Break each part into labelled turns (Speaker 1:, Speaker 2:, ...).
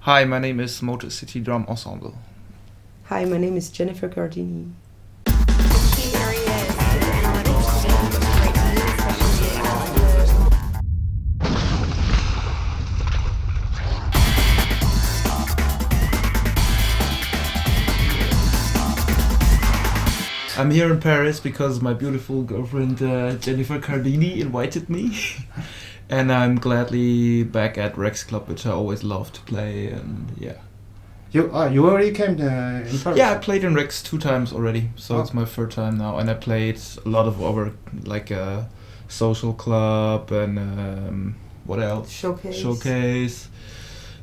Speaker 1: Hi, my name is Motor City Drum Ensemble.
Speaker 2: Hi, my name is Jennifer Cardini.
Speaker 3: Key areas to analytics team to create new specialty analysis.
Speaker 1: I'm here in Paris because my beautiful girlfriend Jennifer Cardini invited me. And I'm gladly back at Rex Club, which I always love to play, and yeah.
Speaker 4: You already came in Paris?
Speaker 1: Yeah, I played in Rex 2 times already, so
Speaker 4: Oh.
Speaker 1: it's my third time now. And I played a lot of other, like a social club and what else? Showcase.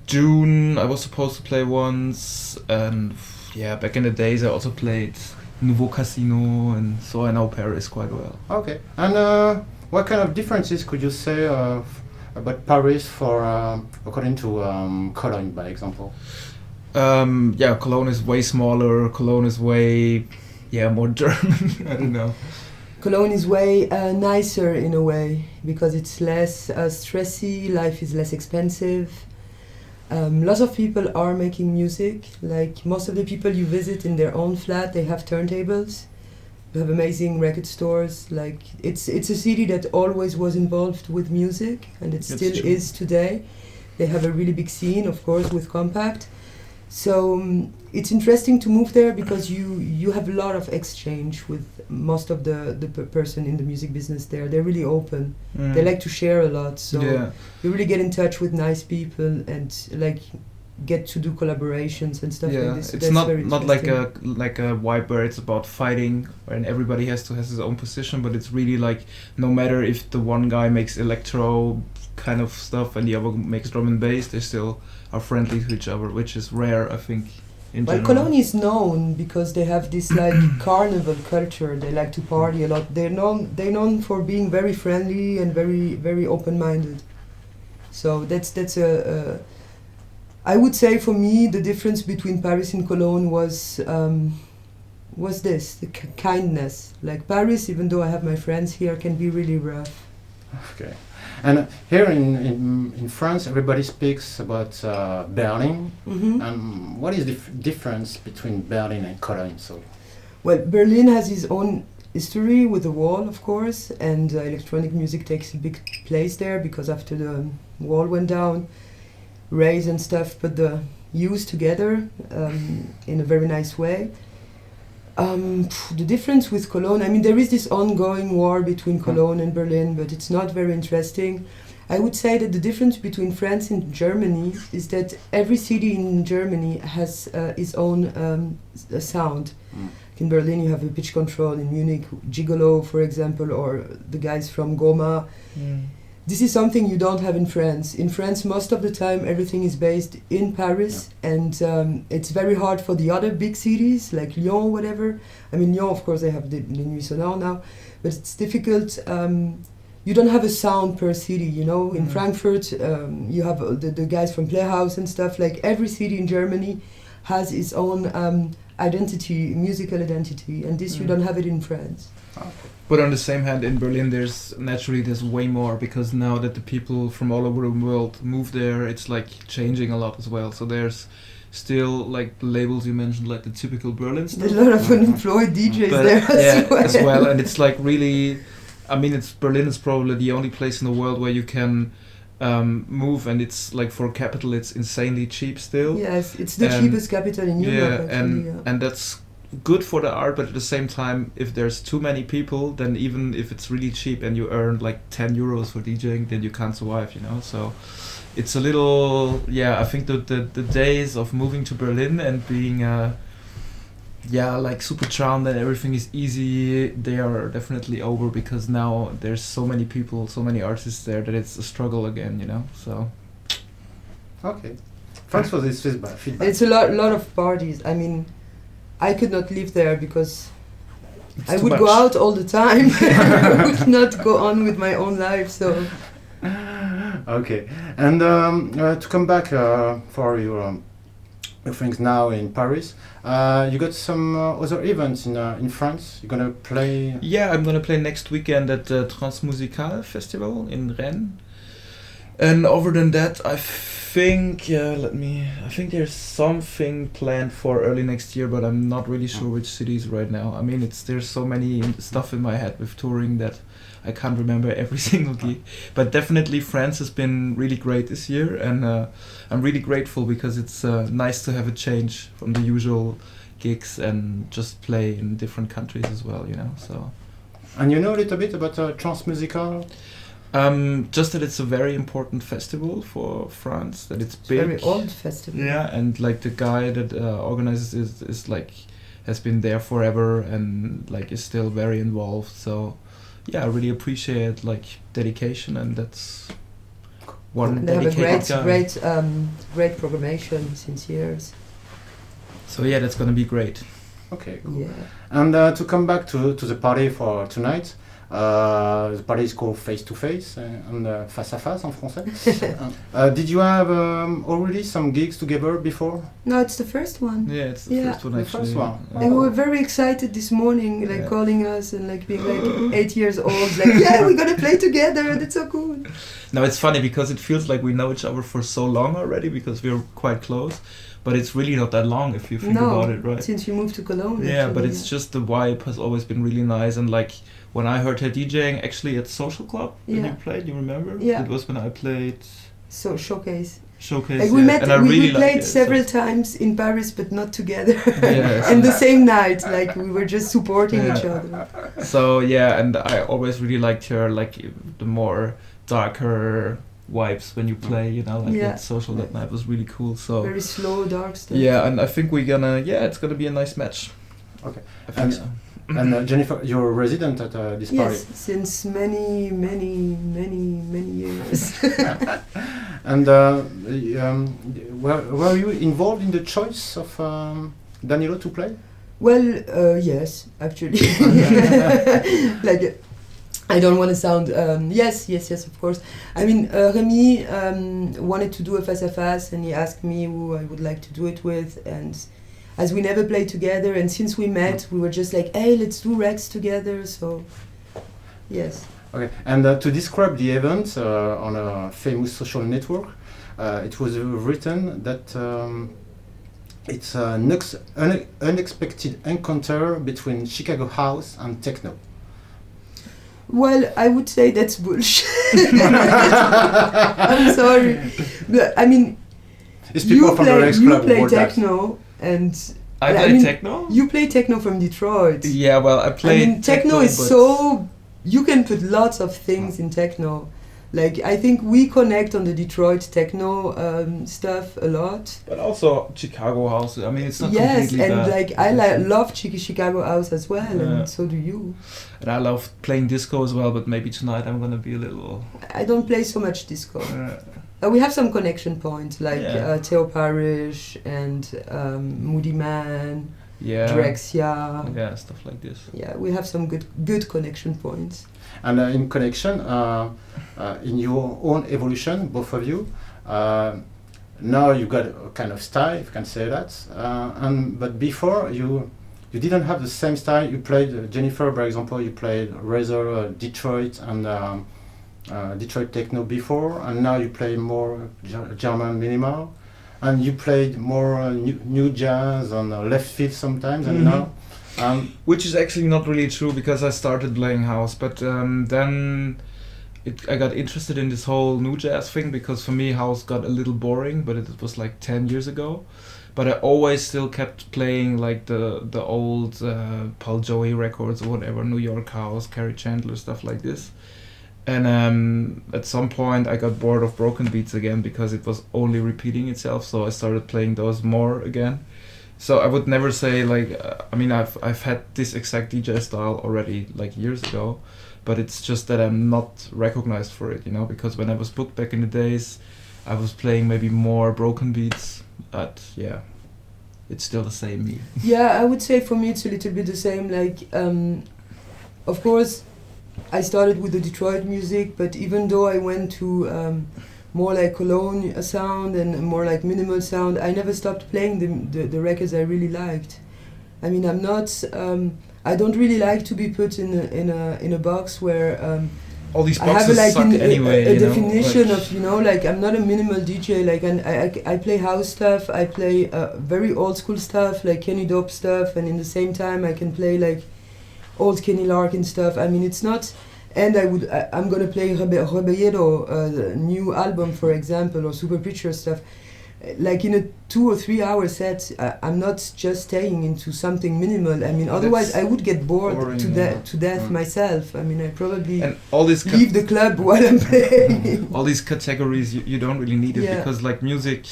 Speaker 1: June, I was supposed to play once, and yeah, back in the days I also played Nouveau Casino, and so I know Paris quite well.
Speaker 4: Okay. And what kind of differences could you say about Paris according to Cologne, by example?
Speaker 1: Yeah, Cologne is way smaller. Cologne is way, more German. I don't know.
Speaker 2: Cologne is way nicer in a way because it's less stressy, life is less expensive. Lots of people are making music. Like most of the people you visit in their own flat, they have turntables. You have amazing record stores. Like it's a city that always was involved with music, and it
Speaker 1: That's
Speaker 2: still
Speaker 1: true.
Speaker 2: is today. They have a really big scene, of course, with compact. So it's interesting to move there because you have a lot of exchange with most of the person in the music business there. They're really open. They like to share a lot. So
Speaker 1: Yeah.
Speaker 2: you really get in touch with nice people and like get to do collaborations and stuff like this. So
Speaker 1: It's
Speaker 2: that's very
Speaker 1: not like
Speaker 2: interesting.
Speaker 1: a vibe where it's about fighting and everybody has his own position, but it's really like no matter if the one guy makes electro kind of stuff and the other makes drum and bass, they still are friendly to each other, which is rare, I think. In
Speaker 2: Well,
Speaker 1: general.
Speaker 2: Cologne is known because they have this like carnival culture. They like to party a lot. They're known for being very friendly and very open-minded. So that's a I would say for me the difference between Paris and Cologne was this the kindness. Like Paris, even though I have my friends here, can be really rough.
Speaker 4: Okay. And here in France, everybody speaks about Berlin.
Speaker 2: Mm-hmm.
Speaker 4: What is the difference between Berlin and Cologne? So,
Speaker 2: Well, Berlin has its own history with the wall, of course, and electronic music takes a big place there because after the wall went down, rays and stuff put the U's together in a very nice way. The difference with Cologne, I mean, there is this ongoing war between Cologne and Berlin, but it's not very interesting. I would say that the difference between France and Germany is that every city in Germany has its own sound. In Berlin you have a pitch control, in Munich Gigolo, for example, or the guys from Goma. This is something you don't have in France. In France, most of the time, everything is based in Paris, and it's very hard for the other big cities, like Lyon or whatever. I mean, Lyon, of course, they have the Nuit Sonore now, but it's difficult. You don't have a sound per city, you know. In Frankfurt, you have the guys from Playhouse and stuff. Like, every city in Germany has its own identity, musical identity, and this you don't have it in France.
Speaker 1: But on the same hand, in Berlin, there's way more because now that the people from all over the world move there, it's like changing a lot as well. So there's still like the labels you mentioned, like the typical Berlin stuff.
Speaker 2: There's a lot of unemployed DJs
Speaker 1: But
Speaker 2: there as well.
Speaker 1: and it's like really, I mean, Berlin is probably the only place in the world where you can move, and it's like for capital, it's insanely cheap still.
Speaker 2: Yes, it's the
Speaker 1: And
Speaker 2: cheapest capital in Europe. Actually,
Speaker 1: and that's good for the art, but at the same time, if there's too many people, then even if it's really cheap and you earn like 10 euros for DJing, then you can't survive, you know. So it's a little, I think the days of moving to Berlin and being like super charmed and everything is easy, they are definitely over because now there's so many people, so many artists there that it's a struggle again, you know. So
Speaker 4: okay. Thanks for this feedback.
Speaker 2: it's a lot of parties. I mean, I could not live there because
Speaker 1: it's
Speaker 2: I
Speaker 1: too
Speaker 2: would
Speaker 1: much.
Speaker 2: go out all the time. I would not go on with my own life. So
Speaker 4: Okay. And to come back for your things now in Paris, you got some other events in France. You're gonna play.
Speaker 1: Yeah, I'm gonna play next weekend at the Transmusical Festival in Rennes. And other than that, I think I think there's something planned for early next year, but I'm not really sure which cities right now. I mean, there's so many stuff in my head with touring that I can't remember every single gig. But definitely France has been really great this year, and I'm really grateful because it's nice to have a change from the usual gigs and just play in different countries as well, you know. So.
Speaker 4: And you know a little bit about Transmusical?
Speaker 1: Just that it's a very important festival for France, that it's big.
Speaker 2: Very old festival.
Speaker 1: Yeah, and like the guy that organizes is like has been there forever and like is still very involved. So yeah, I really appreciate like dedication, and that's one
Speaker 2: They have a
Speaker 1: dedicated guy.
Speaker 2: great programmation since years.
Speaker 1: So yeah, that's gonna be great.
Speaker 4: Okay, cool.
Speaker 2: Yeah.
Speaker 4: And to come back to the party for tonight, the party is called Face to Face, and Face à Face en français. Did you have already some gigs together before?
Speaker 2: No, it's the first one.
Speaker 1: Yeah, it's the
Speaker 2: Yeah.
Speaker 1: first one
Speaker 4: The
Speaker 1: actually.
Speaker 4: first one.
Speaker 2: They were very excited this morning, like
Speaker 1: Yeah.
Speaker 2: calling us and like being like 8 years old, like yeah, we're gonna play together. That's so cool.
Speaker 1: No, it's funny because it feels like we know each other for so long already because we're quite close, but it's really not that long if you think about it, right?
Speaker 2: Since you moved to Cologne.
Speaker 1: Yeah, but
Speaker 2: actually,
Speaker 1: it's just the vibe has always been really nice, and like when I heard her DJing actually at Social Club when
Speaker 2: Yeah.
Speaker 1: you played, you remember?
Speaker 2: Yeah.
Speaker 1: It was when I played
Speaker 2: so showcase.
Speaker 1: Showcase.
Speaker 2: Like we
Speaker 1: yeah,
Speaker 2: met,
Speaker 1: and I
Speaker 2: we
Speaker 1: really
Speaker 2: played
Speaker 1: liked it,
Speaker 2: several
Speaker 1: so-
Speaker 2: times in Paris, but not together.
Speaker 1: Yeah,
Speaker 2: and the same night, like we were just supporting
Speaker 1: Yeah.
Speaker 2: each other.
Speaker 1: So yeah, and I always really liked her, like the more darker vibes when you play, you know, like
Speaker 2: Yeah.
Speaker 1: that Social that night was really cool. So
Speaker 2: Very slow, dark stuff.
Speaker 1: yeah, and I think it's gonna be a nice match.
Speaker 4: Okay.
Speaker 1: I think
Speaker 4: And-
Speaker 1: so.
Speaker 4: And Jennifer, you're a resident at this party.
Speaker 2: Yes, since many years.
Speaker 4: And were you involved in the choice of Danilo to play?
Speaker 2: Well, yes, actually. Like, I don't want to sound. Yes, of course. I mean, Remy wanted to do a face à face, and he asked me who I would like to do it with. And as we never played together, and since we met, we were just like, hey, let's do Rex together. So, yes.
Speaker 4: Okay. And to describe the event on a famous social network, it was written that it's an unexpected encounter between Chicago house and techno.
Speaker 2: Well, I would say that's bullshit. I'm sorry, but I mean,
Speaker 4: It's people from the Rex
Speaker 2: you
Speaker 4: Club who
Speaker 2: play
Speaker 4: wrote that.
Speaker 2: techno, and
Speaker 1: I
Speaker 2: I
Speaker 1: play
Speaker 2: mean,
Speaker 1: techno.
Speaker 2: you play techno from Detroit.
Speaker 1: Yeah, well, I
Speaker 2: I
Speaker 1: play.
Speaker 2: mean, techno is
Speaker 1: but-
Speaker 2: so you can put lots of things in techno. Like I think we connect on the Detroit techno stuff a lot.
Speaker 1: But also Chicago house. I mean, it's not
Speaker 2: Yes,
Speaker 1: completely
Speaker 2: and
Speaker 1: bad.
Speaker 2: like I love Chicago house as well,
Speaker 1: Yeah.
Speaker 2: and so do you.
Speaker 1: And I love playing disco as well. But maybe tonight I'm gonna be a little.
Speaker 2: I don't play so much disco.
Speaker 1: Uh,
Speaker 2: We have some connection points like
Speaker 1: Yeah.
Speaker 2: Theo Parrish and Moody Man,
Speaker 1: yeah.
Speaker 2: Drexia.
Speaker 1: Yeah, stuff like this.
Speaker 2: Yeah, we have some good connection points.
Speaker 4: And in connection, in your own evolution, both of you, now you got a kind of style, if you can say that. But before you didn't have the same style. You played Jennifer, for example. You played rather Detroit and Detroit techno before, and now you play more German minimal. And you played more new jazz on left field sometimes, and
Speaker 1: Mhm.
Speaker 4: now.
Speaker 1: Which is actually not really true because I started playing house, but then I got interested in this whole new jazz thing because for me house got a little boring, but it was like 10 years ago. But I always still kept playing like the old Paul Joey records or whatever, New York house, Carrie Chandler, stuff like this. And at some point I got bored of broken beats again because it was only repeating itself, so I started playing those more again. So I would never say like I mean I've had this exact DJ style already like years ago, but it's just that I'm not recognized for it, you know, because when I was booked back in the days, I was playing maybe more broken beats, but yeah, it's still the same me.
Speaker 2: Yeah, I would say for me it's a little bit the same. Like, of course, I started with the Detroit music, but even though I went to more like Cologne sound and more like minimal sound, I never stopped playing the records I really liked. I mean, I'm not. I don't really like to be put in a box where
Speaker 1: all these
Speaker 2: I have
Speaker 1: boxes
Speaker 2: like
Speaker 1: suck anyway.
Speaker 2: a
Speaker 1: you know,
Speaker 2: definition
Speaker 1: like-
Speaker 2: of, you know, like I'm not a minimal DJ. Like, and I play house stuff. I play very old school stuff, like Kenny Dope stuff, and in the same time I can play like old Kenny Larkin stuff. I mean, it's not. And I'm gonna play Rebellero, the new album, for example, or Super Preacher stuff. Like in a 2 or 3 hour set, I'm not just staying into something minimal. I mean, otherwise
Speaker 1: That's
Speaker 2: I would get bored
Speaker 1: boring,
Speaker 2: to
Speaker 1: yeah.
Speaker 2: death myself. I mean, I probably
Speaker 1: and all these
Speaker 2: leave the club while I'm playing.
Speaker 1: all these categories you don't really need it
Speaker 2: Yeah.
Speaker 1: because like music.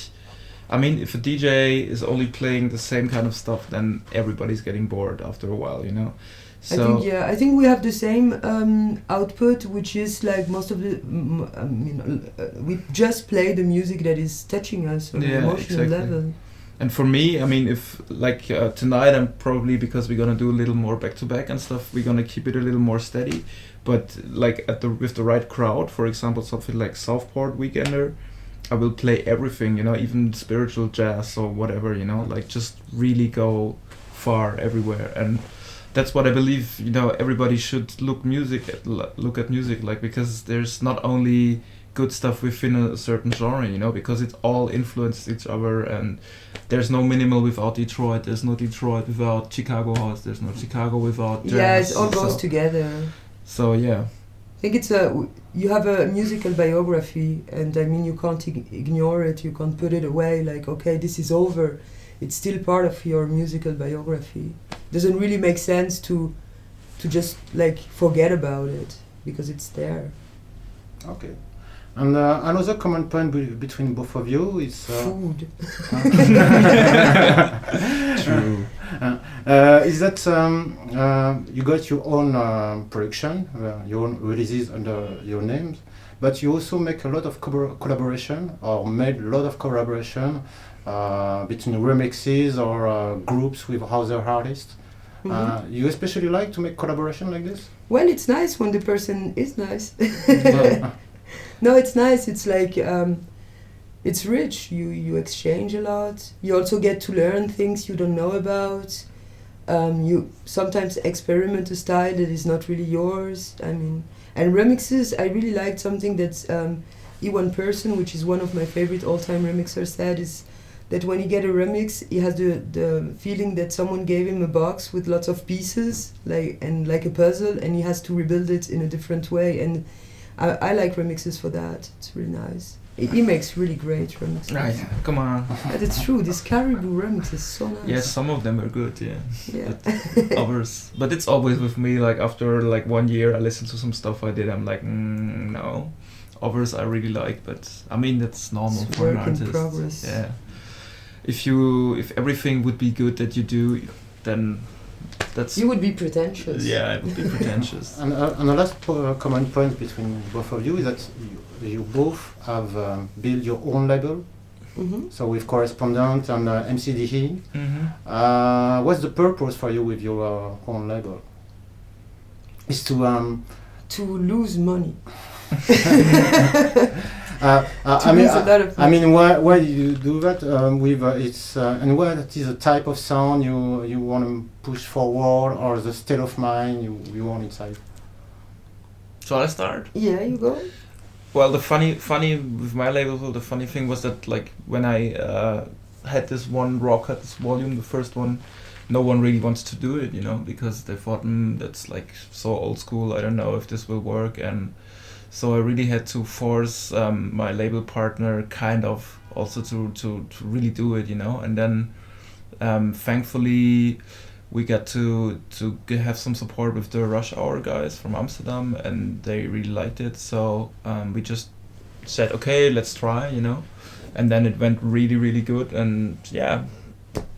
Speaker 1: I mean, if a DJ is only playing the same kind of stuff, then everybody's getting bored after a while, you know. So
Speaker 2: I think we have the same output, which is like most of the. We just play the music that is touching us on an
Speaker 1: Yeah,
Speaker 2: emotional
Speaker 1: exactly.
Speaker 2: level.
Speaker 1: And for me, I mean, if like tonight, I'm probably, because we're gonna do a little more back to back and stuff, we're gonna keep it a little more steady. But like with the right crowd, for example, something like Southport Weekender, I will play everything, you know, even spiritual jazz or whatever, you know, like just really go far everywhere. And that's what I believe, you know, everybody should look at music, like, because there's not only good stuff within a certain genre, you know, because it all influences each other, and there's no minimal without Detroit, there's no Detroit without Chicago house, there's no Chicago without jazz.
Speaker 2: Yeah, it all
Speaker 1: so,
Speaker 2: goes together.
Speaker 1: So yeah.
Speaker 2: I think it's you have a musical biography, and I mean, you can't ignore it, you can't put it away like, okay, this is over. It's still part of your musical biography. Doesn't really make sense to just like forget about it, because it's there.
Speaker 4: Okay. And another common point between both of you is
Speaker 2: Food.
Speaker 1: True.
Speaker 4: is that you got your own production, your own releases under your names, but you also make a lot of collaboration, or made a lot of collaboration between remixes or groups with other artists. You especially like to make collaboration like this?
Speaker 2: Well, it's nice when the person is nice. No, it's nice. It's like it's rich. You exchange a lot. You also get to learn things you don't know about. You sometimes experiment a style that is not really yours. I mean, and remixes. I really liked something that's E1 Person, which is one of my favorite all-time remixers, said is that when he get a remix, he has the feeling that someone gave him a box with lots of pieces, like a puzzle, and he has to rebuild it in a different way. And I like remixes for that. It's really nice. He makes really great remixes.
Speaker 1: Right, come on.
Speaker 2: But it's true, this Caribou remix is so nice.
Speaker 1: Yes, some of them are good, yeah.
Speaker 2: Yeah.
Speaker 1: But others, but it's always with me, like after like 1 year I listen to some stuff I did, I'm like, no. Others I really like, but I mean, that's normal
Speaker 2: It's
Speaker 1: for an
Speaker 2: work in
Speaker 1: artist.
Speaker 2: progress.
Speaker 1: Yeah. If everything would be good that you do, then that's...
Speaker 2: You would be pretentious.
Speaker 1: Yeah, it would be pretentious.
Speaker 4: And the last common point between both of you is that you both have built your own label.
Speaker 2: Mm-hmm.
Speaker 4: So with Correspondent and MCDE.
Speaker 1: Mm-hmm.
Speaker 4: What's the purpose for you with your own label? Is to
Speaker 2: lose money.
Speaker 4: I mean, why do you do that? With and what is the type of sound you want to push forward, or the state of mind you want inside?
Speaker 1: Shall I start?
Speaker 2: Yeah, you go.
Speaker 1: Well, the funny with my label, the funny thing was that like when I had this one Raw Cut, this volume, the first one, no one really wants to do it, you know, because they thought, that's like so old school, I don't know if this will work. And so I really had to force my label partner kind of also to really do it, you know. And then thankfully we got to have some support with the Rush Hour guys from Amsterdam, and they really liked it. So we just said, okay, let's try, you know. And then it went really, really good. And yeah,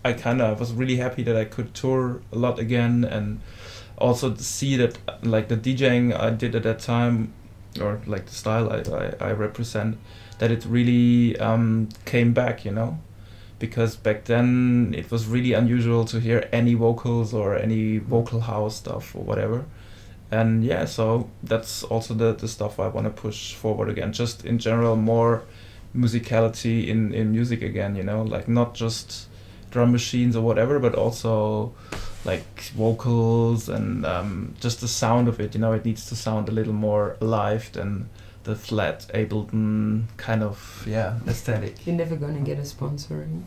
Speaker 1: I was really happy that I could tour a lot again, and also to see that like the DJing I did at that time, or like the style I represent, that it really came back, you know. Because back then it was really unusual to hear any vocals or any vocal house stuff or whatever. And yeah, so that's also the stuff I want to push forward again. Just in general, more musicality in music again, you know, like not just drum machines or whatever, but also like vocals and just the sound of it. You know, it needs to sound a little more alive than the flat Ableton kind of aesthetic.
Speaker 2: You're never gonna get a sponsoring.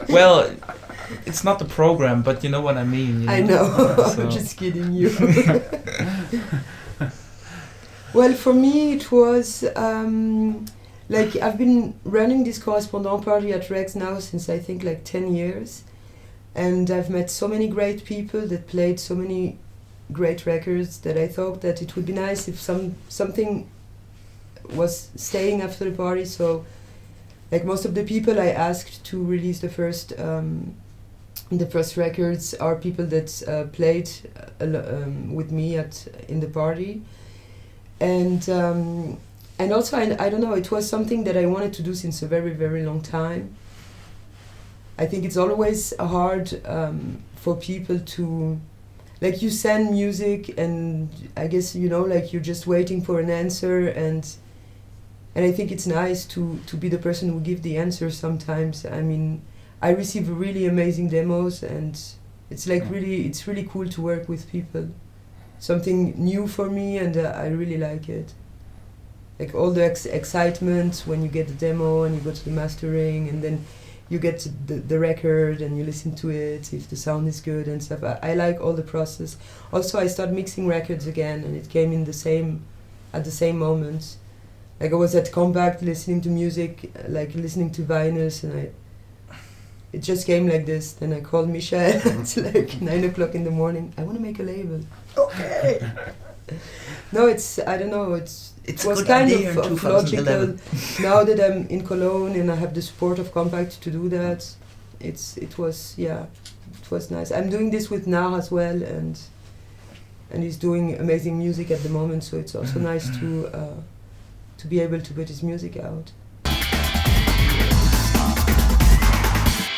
Speaker 1: Well, it's not the program, but you know what I mean. You
Speaker 2: I know.
Speaker 1: So.
Speaker 2: I'm just kidding you. Well, for me it was like I've been running this correspondant party at Rex now since I think like 10 years, and I've met so many great people that played so many great records that I thought that it would be nice if something was staying after the party. So like most of the people I asked to release the first records are people that played with me in the party, and also I don't know, it was something that I wanted to do since a very, very long time. I think it's always hard for people to, like, you send music and I guess, you know, like you're just waiting for an answer, and I think it's nice to be the person who give the answer sometimes. I mean, I receive really amazing demos, and it's like it's really cool to work with people. Something new for me, and I really like it. Like all the excitement when you get the demo and you go to the mastering, and then you get the record and you listen to it, if the sound is good and stuff. I like all the process. Also, I started mixing records again, and it came in at the same moment. Like I was at Compact listening to music, like listening to vinyls, and it just came like this. Then I called Michel at like 9 o'clock in the morning. I want to make a label. Okay. No, I don't know, it was kind of logical. Now that I'm in Cologne and I have the support of Compact to do that, it was nice. I'm doing this with Nar as well, and he's doing amazing music at the moment, so it's also nice to be able to put his music out.